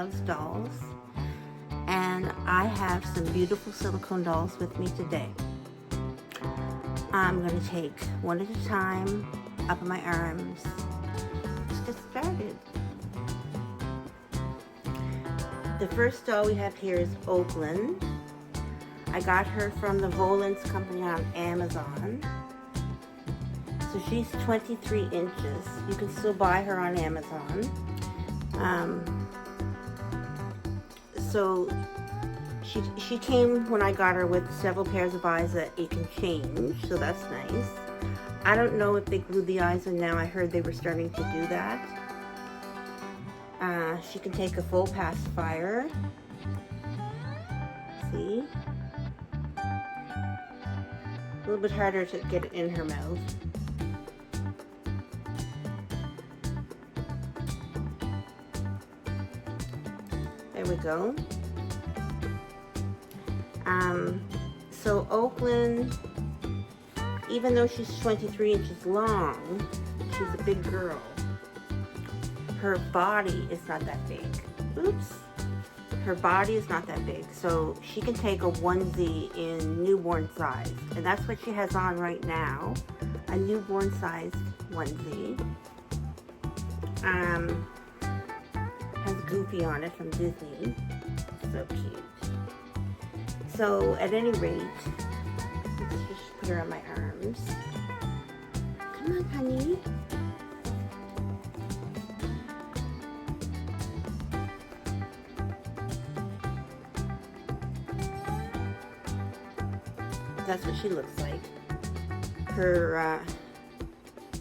loves dolls, and I have some beautiful silicone dolls with me today. I'm going to take one at a time, up in my arms. Let's get started. The first doll we have here is Oaklyn. I got her from the Volans company on Amazon. So she's 23 inches. You can still buy her on Amazon. So she came when I got her with several pairs of eyes that you can change, so that's nice. I don't know if they glued the eyes in now. I heard they were starting to do that. She can take a full pacifier. See? A little bit harder to get it in her mouth. There we go. So Oaklyn, even though she's 23 inches long, she's a big girl. Her body is not that big. Oops. Her body is not that big, so she can take a onesie in newborn size. And that's what she has on right now, a newborn sized onesie. Has Goofy on it from Disney. So cute. So at any rate, let's just put her on my arms. Come on, honey. That's what she looks like.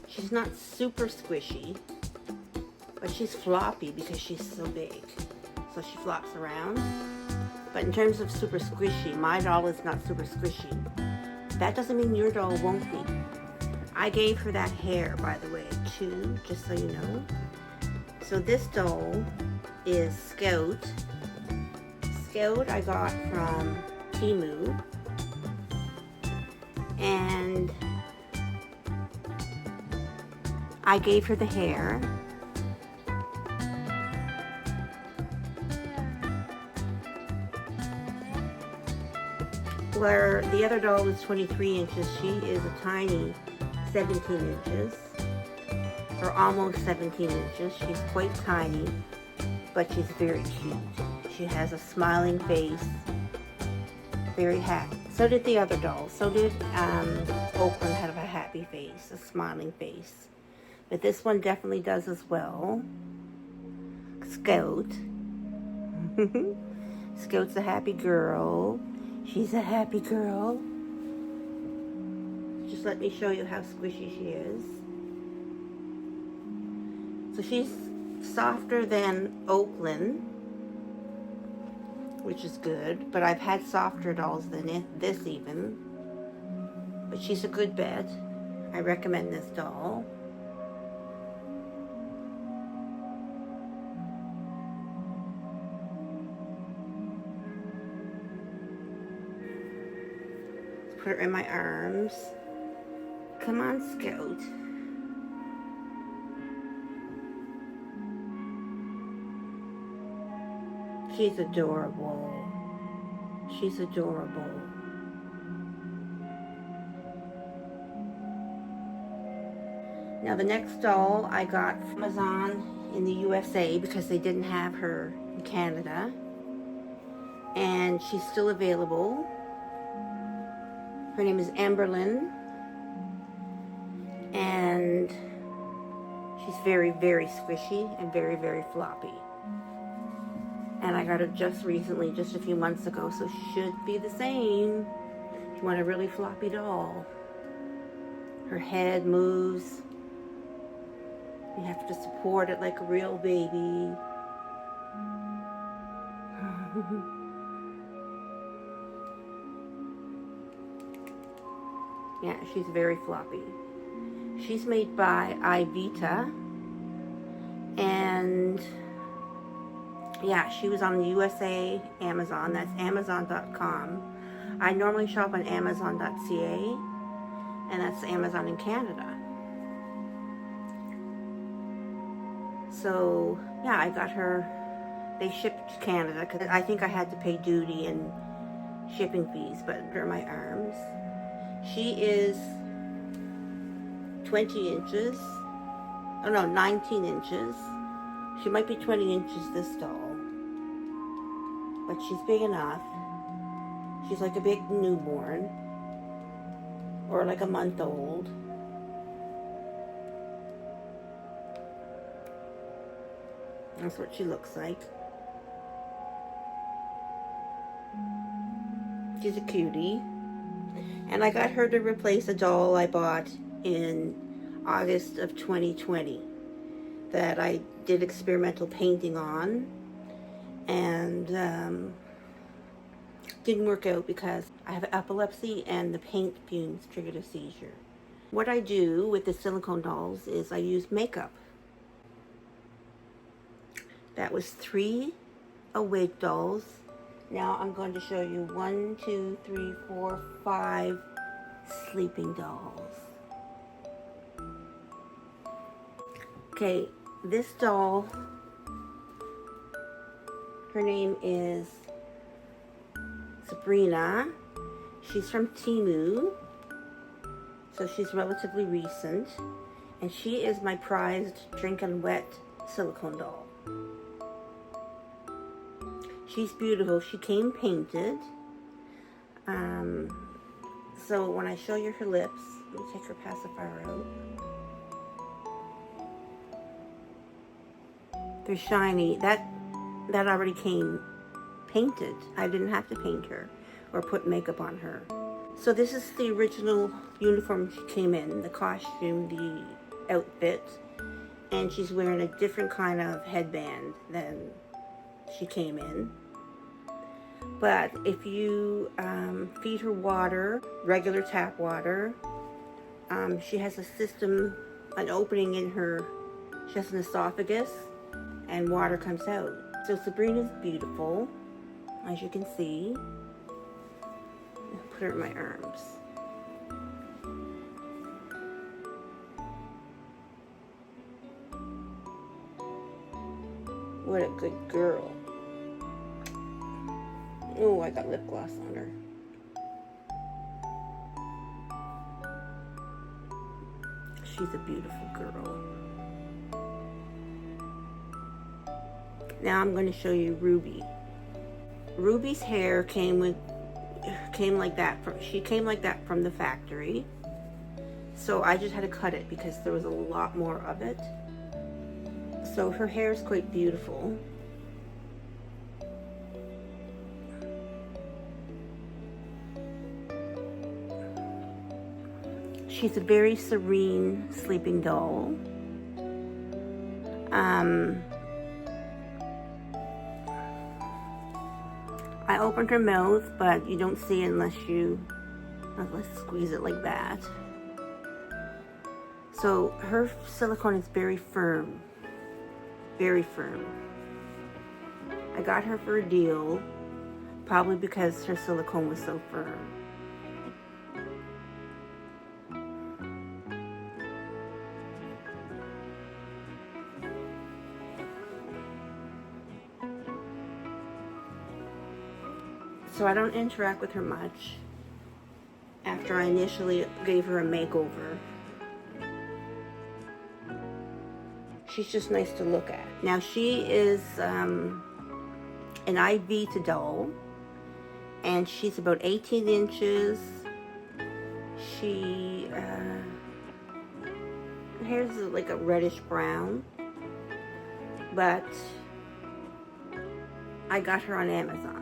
She's not super squishy, but she's floppy because she's so big. So she flops around. But in terms of super squishy, my doll is not super squishy. That doesn't mean your doll won't be. I gave her that hair, by the way, too, just so you know. So this doll is Scout. Scout I got from Temu. And I gave her the hair. Where the other doll was 23 inches, she is a tiny 17 inches, or almost 17 inches. She's quite tiny, but she's very cute. She has a smiling face, very happy. So did the other doll. So did Oaklyn have a happy face, a smiling face. But this one definitely does as well. Scout. Scout's a happy girl. She's a happy girl. Just let me show you how squishy she is. So she's softer than Oaklyn, which is good, but I've had softer dolls than this even. But she's a good bet. I recommend this doll. Let's put her in my arms. Come on, Scout. She's adorable. She's adorable. Now the next doll I got from Amazon in the USA because they didn't have her in Canada. And she's still available. Her name is Amberlyn. And she's very, very squishy and very, very floppy. And I got her just recently, just a few months ago, so she should be the same. If you want a really floppy doll. Her head moves. You have to support it like a real baby. Yeah, she's very floppy. She's made by Ivita. And yeah, she was on the USA Amazon. That's Amazon.com. I normally shop on Amazon.ca, and that's Amazon in Canada. So yeah, I got her They shipped to Canada because I think I had to pay duty and shipping fees, but they're my arms. She is 20 inches. Oh no, 19 inches. She might be 20 inches this tall, but she's big enough. She's like a big newborn, or like a month old. That's what she looks like. She's a cutie. And I got her to replace a doll I bought in August of 2020 that I did experimental painting on, and didn't work out because I have epilepsy and the paint fumes triggered a seizure. What I do with the silicone dolls is I use makeup. That was 3 awake dolls. Now I'm going to show you 1, 2, 3, 4, 5 sleeping dolls. Okay, this doll, her name is Sabrina. She's from Temu, so she's relatively recent, and she is my prized Drinkin' Wet silicone doll. She's beautiful. She came painted. So when I show you her lips, let me take her pacifier out. They're shiny. That already came painted. I didn't have to paint her or put makeup on her. So this is the original uniform she came in, the costume, the outfit, and she's wearing a different kind of headband than she came in. But if you feed her water, regular tap water, she has a system, an opening in her, she has an esophagus, and water comes out. So Sabrina's beautiful, as you can see. I'll put her in my arms. What a good girl. Oh, I got lip gloss on her. She's a beautiful girl. Now I'm going to show you Ruby. Ruby's hair came like that. She came like that from the factory. So I just had to cut it because there was a lot more of it. So her hair is quite beautiful. She's a very serene sleeping doll. I opened her mouth, but you don't see it unless you squeeze it like that. So her silicone is very firm. Very firm. I got her for a deal, probably because her silicone was so firm. So I don't interact with her much after I initially gave her a makeover. She's just nice to look at. Now she is an IV to doll, and she's about 18 inches. She, her hair's like a reddish brown, but I got her on Amazon.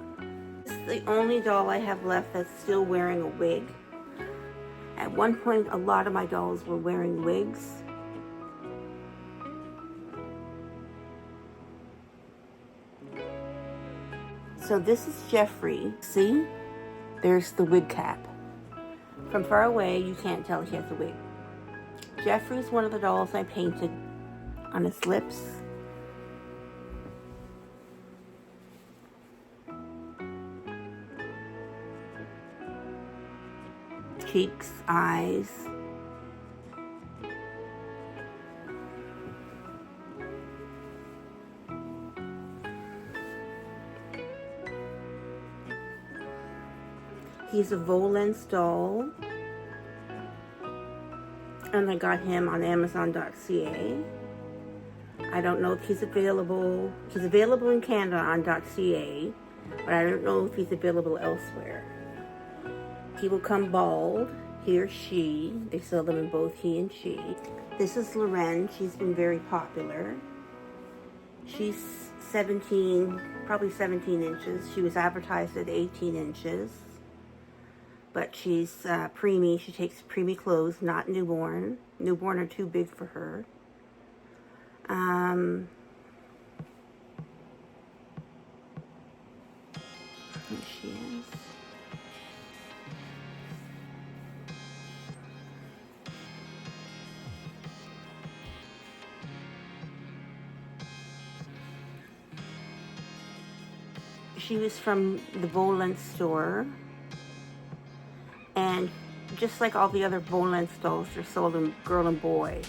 This is the only doll I have left that's still wearing a wig. At one point, a lot of my dolls were wearing wigs. So this is Jeffrey. See? There's the wig cap. From far away, you can't tell he has a wig. Jeffrey's one of the dolls I painted on his lips. Cheeks, eyes. He's a Volens doll, and I got him on Amazon.ca. I don't know if he's available. He's available in Canada on .ca, but I don't know if he's available elsewhere. He will come bald, he or she. They sell them in both he and she. This is Loren. She's been very popular. She's 17, probably 17 inches. She was advertised at 18 inches. But she's preemie. She takes preemie clothes, not newborn. Newborn are too big for her. Here she is. She was from the Volens store. And just like all the other Volens dolls, they're sold in girl and boy.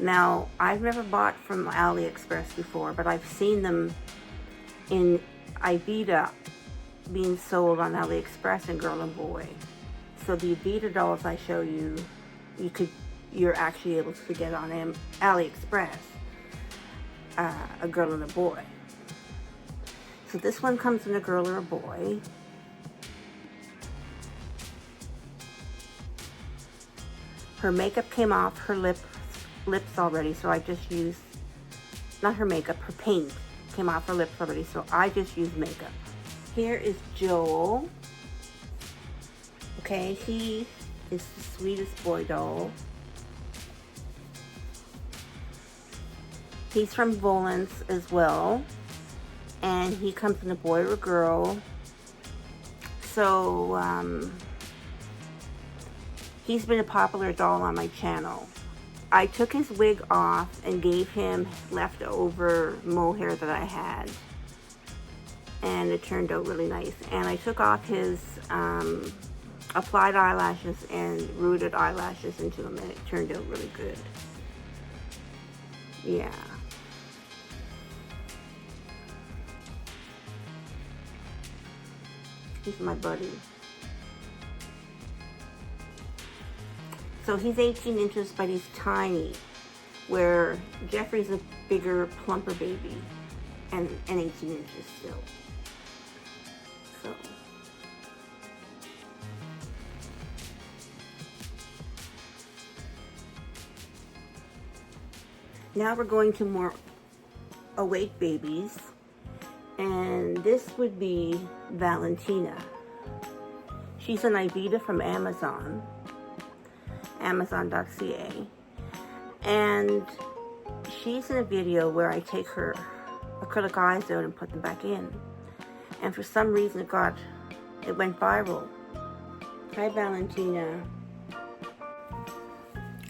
Now, I've never bought from AliExpress before, but I've seen them in Ivita being sold on AliExpress in girl and boy. So the Ivita dolls I show you, you're actually able to get on AliExpress, a girl and a boy. So this one comes in a girl or a boy. Her makeup came off her lips already, so I just used, not her makeup, her paint came off her lips already, so I just used makeup. Here is Joel. Okay, he is the sweetest boy doll. He's from Volens as well, and he comes in a boy or a girl. So, he's been a popular doll on my channel. I took his wig off and gave him leftover mohair that I had. And it turned out really nice. And I took off his applied eyelashes and rooted eyelashes into him, and it turned out really good. Yeah. He's my buddy. So he's 18 inches, but he's tiny, where Jeffrey's a bigger, plumper baby, and 18 inches still. So. Now we're going to more awake babies, and this would be Valentina. She's an Ivita from Amazon. Amazon.ca, and she's in a video where I take her acrylic eyes out and put them back in, and for some reason it went viral. Hi Valentina.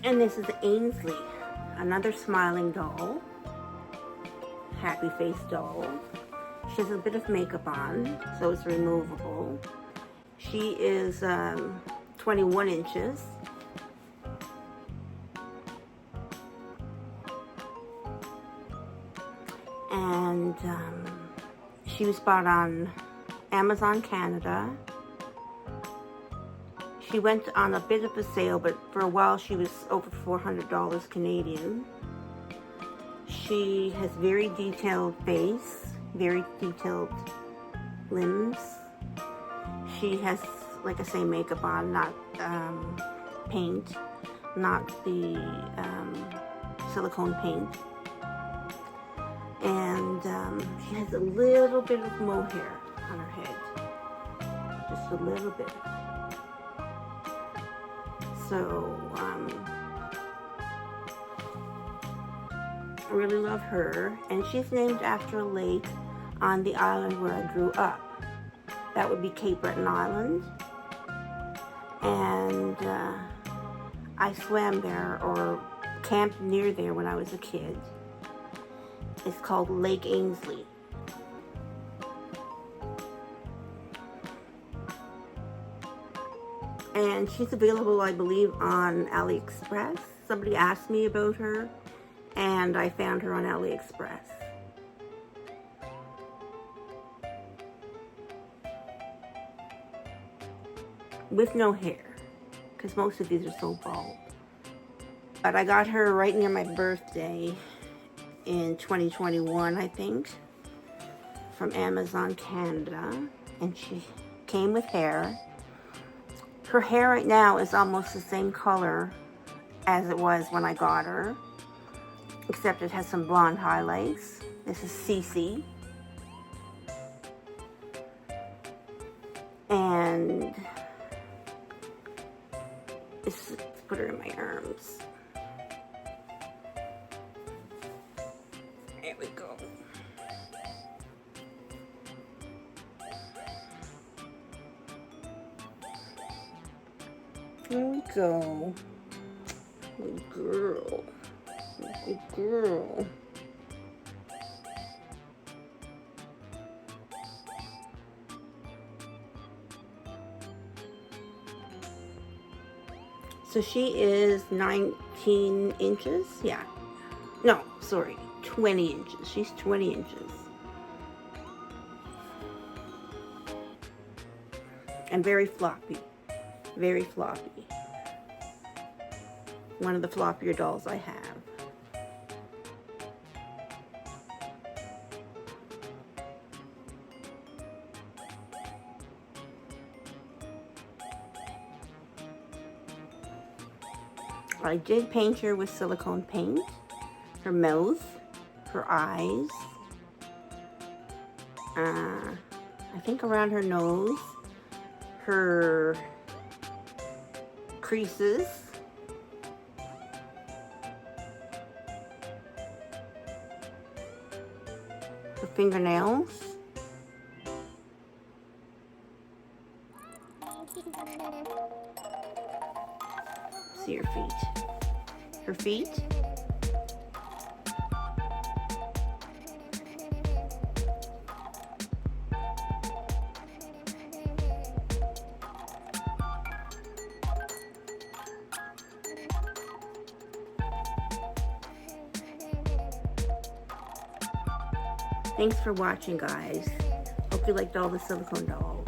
And this is Ainsley, another smiling doll, happy face doll. She has a bit of makeup on, so it's removable. She is 21 inches. And she was bought on Amazon Canada. She went on a bit of a sale, but for a while she was over $400 Canadian. She has very detailed face, very detailed limbs. She has, like I say, makeup on, not paint, not the silicone paint. And she has a little bit of mohair on her head, just a little bit. So I really love her, and she's named after a lake on the island where I grew up. That would be Cape Breton Island, and I swam there or camped near there when I was a kid. It's called Lake Ainsley. And she's available, I believe, on AliExpress. Somebody asked me about her, and I found her on AliExpress. with no hair, because most of these are so bald. But I got her right near my birthday in 2021, I think, from Amazon Canada, and she came with hair. Her hair right now is almost the same color as it was when I got her, except it has some blonde highlights. This is Cece. And let's put her in my arms. There we go. There we go. Good girl. Good girl. So she is 19 inches. Yeah. No, sorry. 20 inches. She's 20 inches. And very floppy. Very floppy. One of the floppier dolls I have. I did paint her with silicone paint. Her mouth, her eyes, I think around her nose, her creases, her fingernails, see her feet, her feet, Thanks for watching, guys. Hope you liked all the silicone dolls.